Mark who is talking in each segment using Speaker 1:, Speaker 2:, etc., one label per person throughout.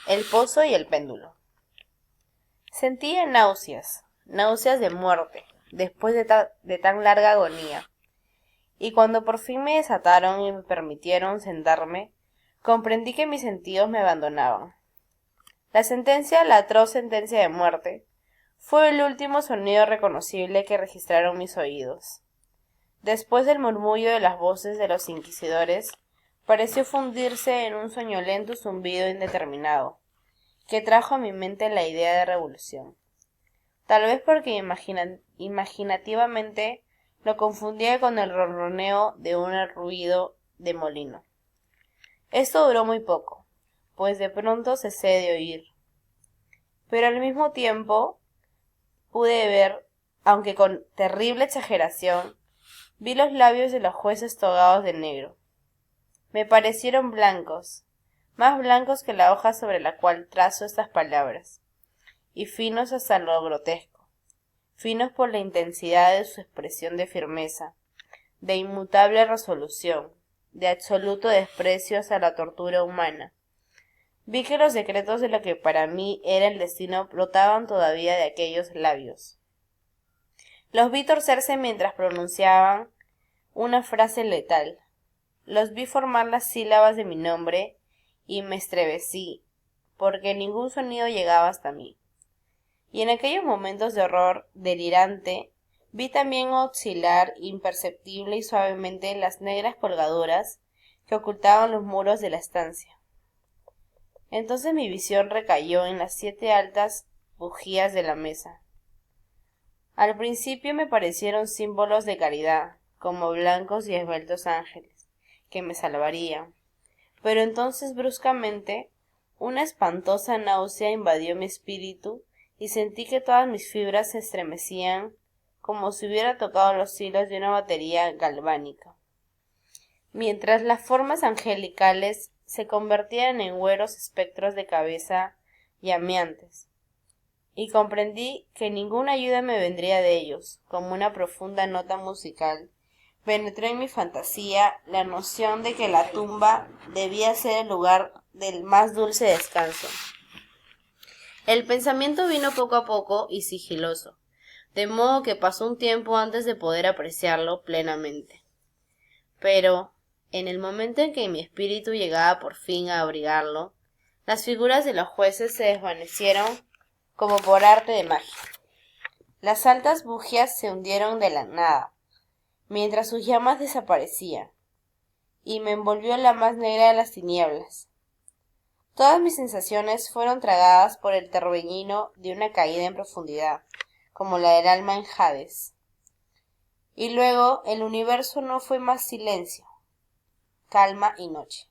Speaker 1: El pozo y el péndulo. Sentía náuseas de muerte, después de tan larga agonía, y cuando por fin me desataron y me permitieron sentarme, comprendí que mis sentidos me abandonaban. La atroz sentencia de muerte, fue el último sonido reconocible que registraron mis oídos. Después del murmullo de las voces de los inquisidores, pareció fundirse en un soñolento zumbido indeterminado, que trajo a mi mente la idea de revolución. Tal vez porque imaginativamente lo confundía con el ronroneo de un ruido de molino. Esto duró muy poco, pues de pronto cesé de oír. Pero al mismo tiempo pude ver, aunque con terrible exageración, vi los labios de los jueces togados de negro. Me parecieron blancos, más blancos que la hoja sobre la cual trazo estas palabras, y finos hasta lo grotesco, finos por la intensidad de su expresión de firmeza, de inmutable resolución, de absoluto desprecio hacia la tortura humana. Vi que los secretos de lo que para mí era el destino brotaban todavía de aquellos labios. Los vi torcerse mientras pronunciaban una frase letal. Los vi formar las sílabas de mi nombre y me estremecí, porque ningún sonido llegaba hasta mí. Y en aquellos momentos de horror delirante, vi también oscilar imperceptible y suavemente las negras colgaduras que ocultaban los muros de la estancia. Entonces mi visión recayó en las 7 altas bujías de la mesa. Al principio me parecieron símbolos de caridad, como blancos y esbeltos ángeles, que me salvarían. Pero entonces bruscamente una espantosa náusea invadió mi espíritu y sentí que todas mis fibras se estremecían como si hubiera tocado los hilos de una batería galvánica, mientras las formas angelicales se convertían en güeros espectros de cabeza llameantes, y comprendí que ninguna ayuda me vendría de ellos. Como una profunda nota musical, penetró en mi fantasía la noción de que la tumba debía ser el lugar del más dulce descanso. El pensamiento vino poco a poco y sigiloso, de modo que pasó un tiempo antes de poder apreciarlo plenamente. Pero, en el momento en que mi espíritu llegaba por fin a abrigarlo, las figuras de los jueces se desvanecieron como por arte de magia. Las altas bujías se hundieron de la nada, mientras sus llamas desaparecían, y me envolvió la más negra de las tinieblas. Todas mis sensaciones fueron tragadas por el torbellino de una caída en profundidad, como la del alma en Hades. Y luego el universo no fue más silencio, calma y noche.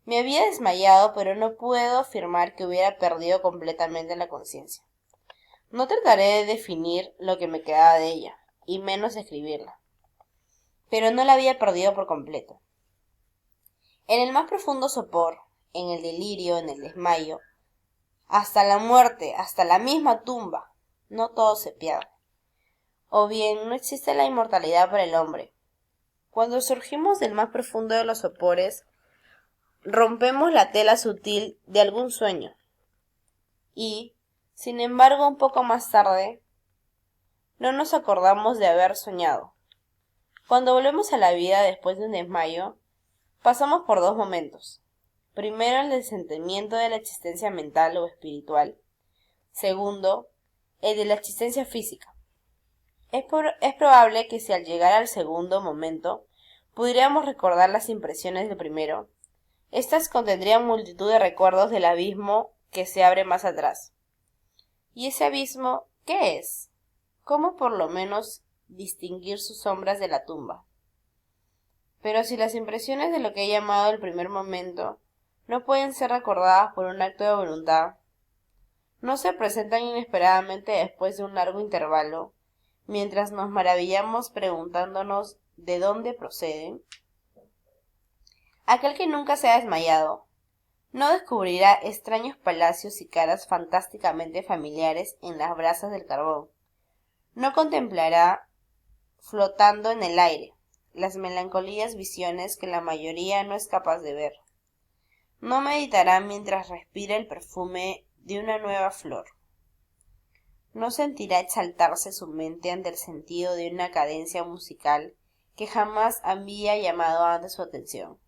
Speaker 1: Me había desmayado, pero no puedo afirmar que hubiera perdido completamente la conciencia. No trataré de definir lo que me quedaba de ella, y menos escribirla. Pero no la había perdido por completo. En el más profundo sopor, en el delirio, en el desmayo, hasta la muerte, hasta la misma tumba, no todo se pierde. O bien, no existe la inmortalidad para el hombre. Cuando surgimos del más profundo de los sopores, rompemos la tela sutil de algún sueño. Y, sin embargo, un poco más tarde, no nos acordamos de haber soñado. Cuando volvemos a la vida después de un desmayo, pasamos por 2 momentos. Primero, el desentendimiento de la existencia mental o espiritual. Segundo, el de la existencia física. Es probable que si al llegar al segundo momento pudiéramos recordar las impresiones del primero, estas contendrían multitud de recuerdos del abismo que se abre más atrás. ¿Y ese abismo qué es? ¿Cómo por lo menos distinguir sus sombras de la tumba? Pero si las impresiones de lo que he llamado el primer momento no pueden ser recordadas por un acto de voluntad, no se presentan inesperadamente después de un largo intervalo, mientras nos maravillamos preguntándonos de dónde proceden. Aquel que nunca se ha desmayado no descubrirá extraños palacios y caras fantásticamente familiares en las brasas del carbón. No contemplará flotando en el aire las melancolías visiones que la mayoría no es capaz de ver. No meditará mientras respira el perfume de una nueva flor. No sentirá exaltarse su mente ante el sentido de una cadencia musical que jamás había llamado antes su atención.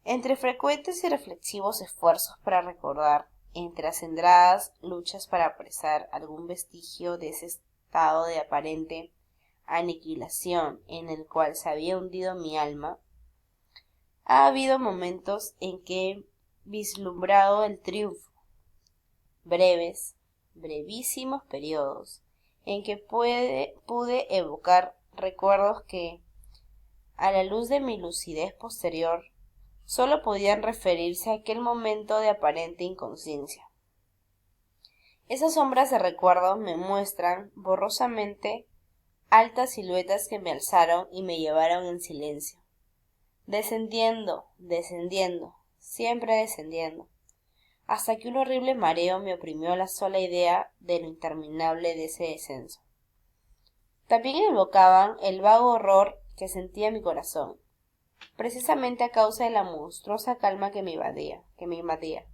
Speaker 1: Entre frecuentes y reflexivos esfuerzos para recordar, entre acendradas luchas para apresar algún vestigio de ese estado de aparente aniquilación en el cual se había hundido mi alma, ha habido momentos en que he vislumbrado el triunfo, brevísimos periodos, en que pude evocar recuerdos que, a la luz de mi lucidez posterior, sólo podían referirse a aquel momento de aparente inconsciencia. Esas sombras de recuerdos me muestran borrosamente altas siluetas que me alzaron y me llevaron en silencio, descendiendo, siempre descendiendo, hasta que un horrible mareo me oprimió la sola idea de lo interminable de ese descenso. También evocaban el vago horror que sentía mi corazón, precisamente a causa de la monstruosa calma que me invadía.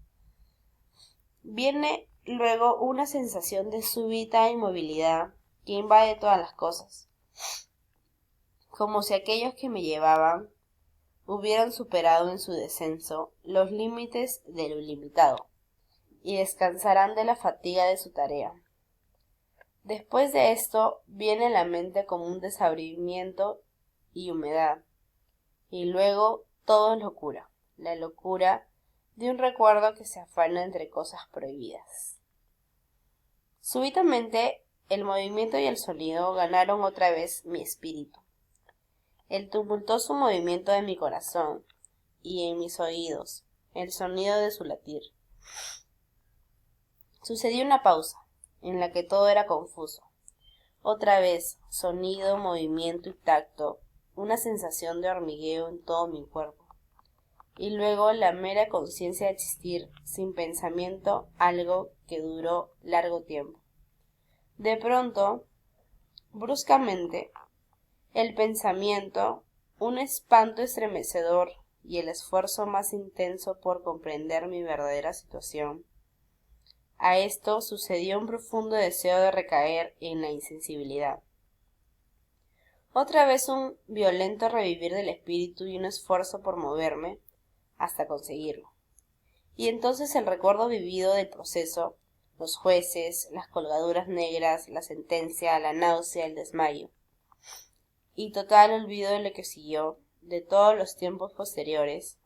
Speaker 1: Viene luego una sensación de súbita inmovilidad que invade todas las cosas, como si aquellos que me llevaban hubieran superado en su descenso los límites de lo ilimitado y descansarán de la fatiga de su tarea. Después de esto viene la mente como un desabrimiento y humedad, y luego todo es locura, la locura de un recuerdo que se afana entre cosas prohibidas. Súbitamente el movimiento y el sonido ganaron otra vez mi espíritu. El tumultuoso movimiento de mi corazón, y en mis oídos, el sonido de su latir. Sucedió una pausa, en la que todo era confuso. Otra vez, sonido, movimiento y tacto, una sensación de hormigueo en todo mi cuerpo. Y luego la mera conciencia de existir, sin pensamiento, algo que duró largo tiempo. De pronto, bruscamente, el pensamiento, un espanto estremecedor y el esfuerzo más intenso por comprender mi verdadera situación. A esto sucedió un profundo deseo de recaer en la insensibilidad. Otra vez un violento revivir del espíritu y un esfuerzo por moverme hasta conseguirlo. Y entonces el recuerdo vivido del proceso, los jueces, las colgaduras negras, la sentencia, la náusea, el desmayo. Y total olvido de lo que siguió, de todos los tiempos posteriores,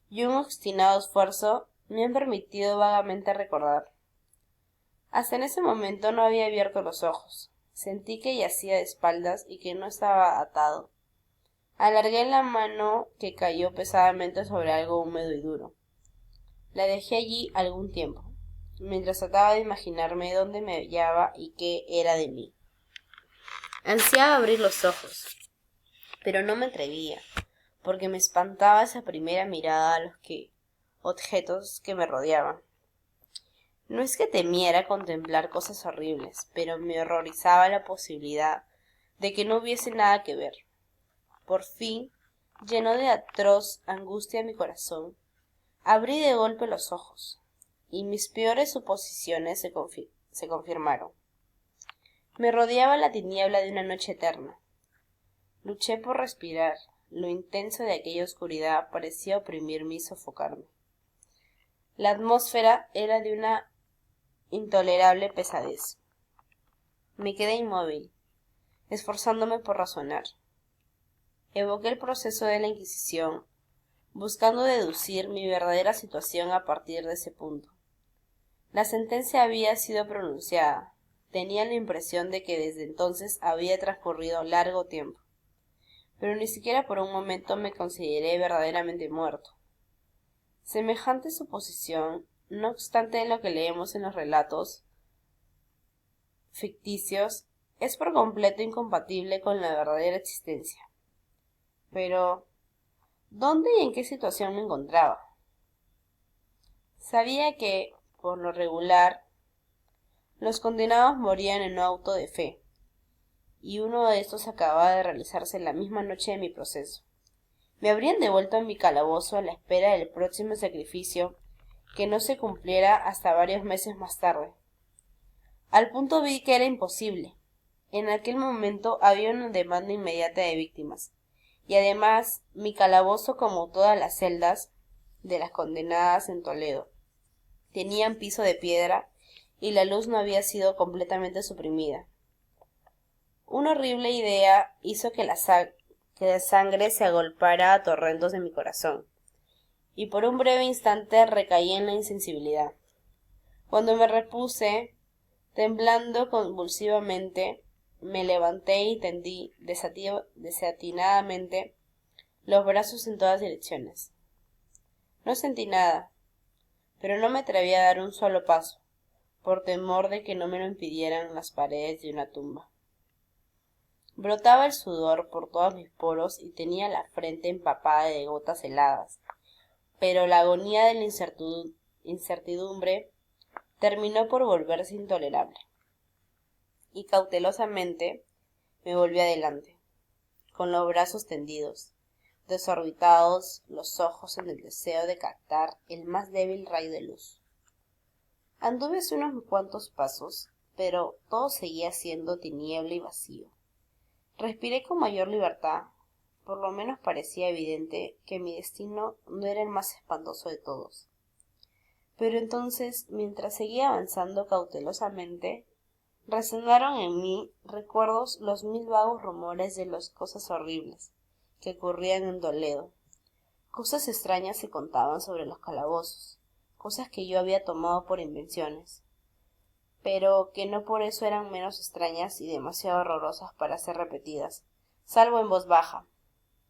Speaker 1: y un obstinado esfuerzo me han permitido vagamente recordar. Hasta en ese momento no había abierto los ojos. Sentí que yacía de espaldas y que no estaba atado. Alargué la mano que cayó pesadamente sobre algo húmedo y duro. La dejé allí algún tiempo, mientras trataba de imaginarme dónde me hallaba y qué era de mí. Ansiaba abrir los ojos, pero no me atrevía, porque me espantaba esa primera mirada a los objetos que me rodeaban. No es que temiera contemplar cosas horribles, pero me horrorizaba la posibilidad de que no hubiese nada que ver. Por fin, lleno de atroz angustia mi corazón, abrí de golpe los ojos, y mis peores suposiciones se confirmaron. Me rodeaba la tiniebla de una noche eterna. Luché por respirar. Lo intenso de aquella oscuridad parecía oprimirme y sofocarme. La atmósfera era de una intolerable pesadez. Me quedé inmóvil, esforzándome por razonar. Evoqué el proceso de la Inquisición, buscando deducir mi verdadera situación a partir de ese punto. La sentencia había sido pronunciada. Tenía la impresión de que desde entonces había transcurrido largo tiempo, pero ni siquiera por un momento me consideré verdaderamente muerto. Semejante suposición, no obstante lo que leemos en los relatos ficticios, es por completo incompatible con la verdadera existencia. Pero, ¿dónde y en qué situación me encontraba? Sabía que, por lo regular, los condenados morían en un auto de fe, y uno de estos acababa de realizarse la misma noche de mi proceso. Me habrían devuelto a mi calabozo a la espera del próximo sacrificio, que no se cumpliera hasta varios meses más tarde. Al punto vi que era imposible. En aquel momento había una demanda inmediata de víctimas, y además mi calabozo, como todas las celdas de las condenadas en Toledo, tenían piso de piedra y la luz no había sido completamente suprimida. Una horrible idea hizo que la sangre se agolpara a torrentos en mi corazón, y por un breve instante recaí en la insensibilidad. Cuando me repuse, temblando convulsivamente, me levanté y tendí desatinadamente los brazos en todas direcciones. No sentí nada, pero no me atreví a dar un solo paso, por temor de que no me lo impidieran las paredes de una tumba. Brotaba el sudor por todos mis poros y tenía la frente empapada de gotas heladas, pero la agonía de la incertidumbre terminó por volverse intolerable, y cautelosamente me volví adelante, con los brazos tendidos, desorbitados los ojos en el deseo de captar el más débil rayo de luz. Anduve hace unos cuantos pasos, pero todo seguía siendo tiniebla y vacío. Respiré con mayor libertad. Por lo menos parecía evidente que mi destino no era el más espantoso de todos. Pero entonces, mientras seguía avanzando cautelosamente, resonaron en mí recuerdos los mil vagos rumores de las cosas horribles que ocurrían en Toledo. Cosas extrañas se contaban sobre los calabozos, cosas que yo había tomado por invenciones, pero que no por eso eran menos extrañas y demasiado horrorosas para ser repetidas, salvo en voz baja.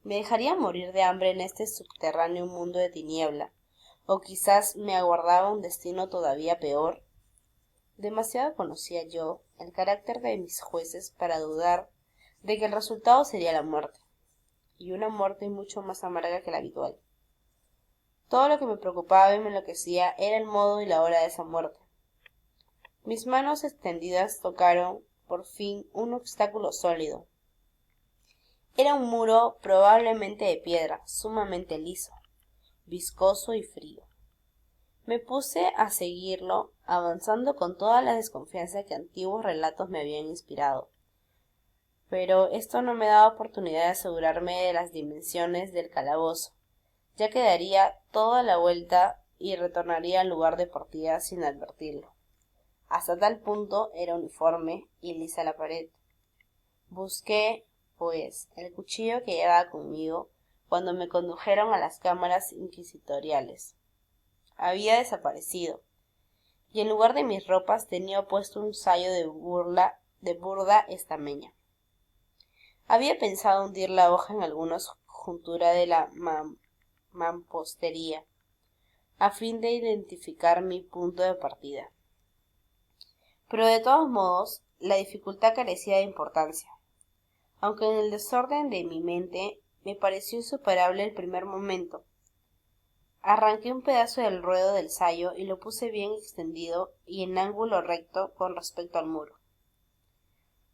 Speaker 1: ¿Me dejaría morir de hambre en este subterráneo mundo de tiniebla? ¿O quizás me aguardaba un destino todavía peor? Demasiado conocía yo el carácter de mis jueces para dudar de que el resultado sería la muerte, y una muerte mucho más amarga que la habitual. Todo lo que me preocupaba y me enloquecía era el modo y la hora de esa muerte. Mis manos extendidas tocaron, por fin, un obstáculo sólido. Era un muro probablemente de piedra, sumamente liso, viscoso y frío. Me puse a seguirlo, avanzando con toda la desconfianza que antiguos relatos me habían inspirado. Pero esto no me daba oportunidad de asegurarme de las dimensiones del calabozo, ya que daría toda la vuelta y retornaría al lugar de partida sin advertirlo. Hasta tal punto era uniforme y lisa la pared. Busqué, pues, el cuchillo que llevaba conmigo cuando me condujeron a las cámaras inquisitoriales. Había desaparecido, y en lugar de mis ropas tenía puesto un sayo de burda estameña. Había pensado hundir la hoja en alguna juntura de la mampostería, a fin de identificar mi punto de partida. Pero de todos modos, la dificultad carecía de importancia, aunque en el desorden de mi mente me pareció insuperable el primer momento. Arranqué un pedazo del ruedo del sayo y lo puse bien extendido y en ángulo recto con respecto al muro.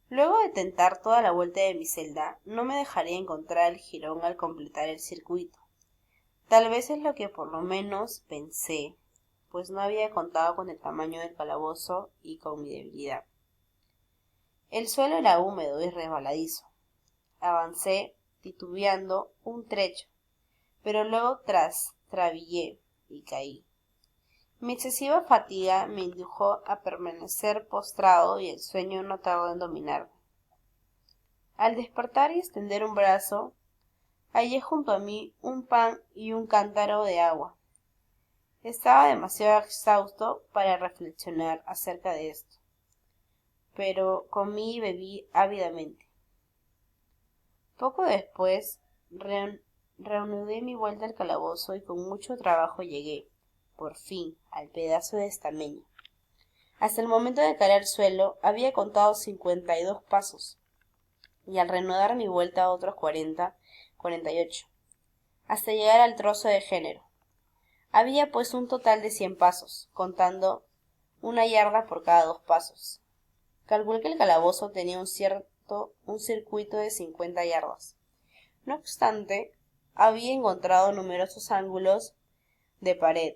Speaker 1: Luego de tentar toda la vuelta de mi celda, no me dejaría encontrar el jirón al completar el circuito. Tal vez es lo que por lo menos pensé, pues no había contado con el tamaño del calabozo y con mi debilidad. El suelo era húmedo y resbaladizo. Avancé, titubeando, un trecho, pero luego trastabillé y caí. Mi excesiva fatiga me indujo a permanecer postrado y el sueño no tardó en dominarme. Al despertar y extender un brazo, hallé junto a mí un pan y un cántaro de agua. Estaba demasiado exhausto para reflexionar acerca de esto, pero comí y bebí ávidamente. Poco después reanudé mi vuelta al calabozo y con mucho trabajo llegué, por fin, al pedazo de estameña. Hasta el momento de caer al suelo había contado 52 pasos, y al reanudar mi vuelta otros 48, hasta llegar al trozo de género. Había pues un total de 100 pasos, contando una yarda por cada 2 pasos. Calculé que el calabozo tenía un circuito de 50 yardas. No obstante, había encontrado numerosos ángulos de pared